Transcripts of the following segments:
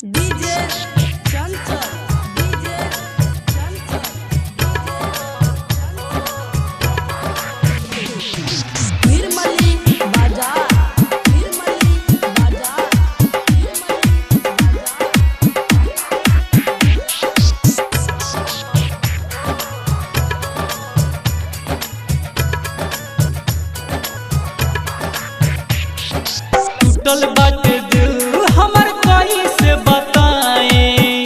DJ चंचल DJ चंचल निर्मली बाजार निर्मली बाजार टूटल बाटे दिल हमर कैसे बताएं।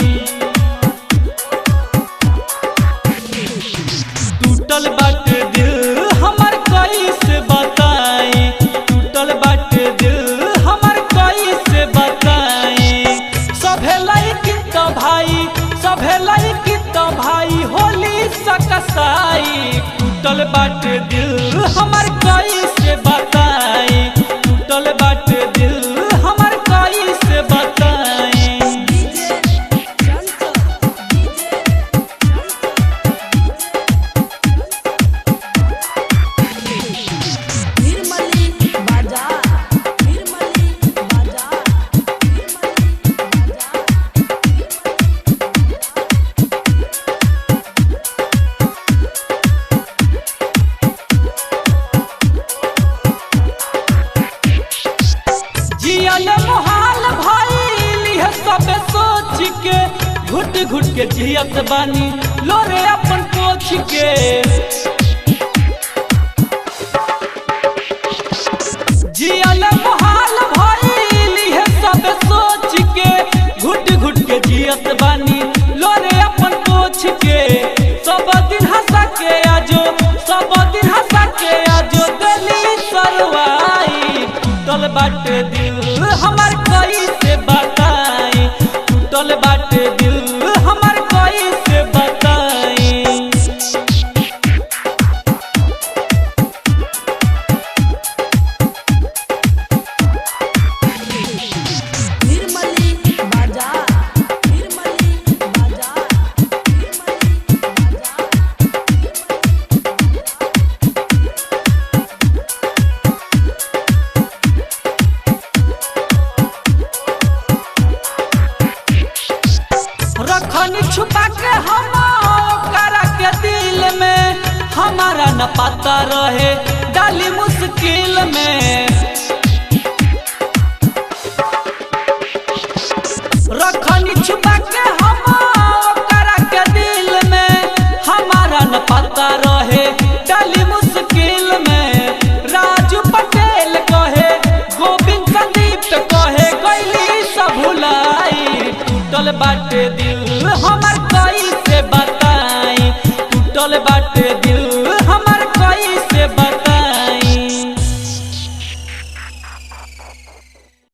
टूटल बाटे दिल हमर कैसे बताएं। टूटल बाटे दिल हमर कैसे बताएं। सभे लइकी तो भाई सभे लइकी तो भाई होली सकसाई। टूटल बाटे दिल हमर कैसे बताएं। टूटल बाटे दिल हमर कैसे बताएं। डीजे चंचल डीजे निर्मली बाजार निर्मली बाजार जियल मोहाल भइल है सब सोच के। घुट घुट के जियत बानी लोरे अपन पोछ के। जियल मोहाल भइल है सब सोच के। घुट घुट के जियत बानी लोरे अपन पोछ के। सब दिन हंसा के आजो सब दिन हंसा के आजो दिली सरवाई। टूटल बाटे दिल हमर कैसे बताएं। टूटल बाटे दिल हमर कैसे बताएं। निर्मली बाजार निर्मली बाजार रखनी छुपा के हम ओकरा के दिल में। हमारा न पता रहे डाली मुश्किल में। रखनी छुपा के हम ओकरा के दिल में। हमारा न पता रहे डाली मुश्किल में। राजू पटेल कहे गोविंद संदीप कहे गैली सब भुलाई। टूटल बाटे दिल हम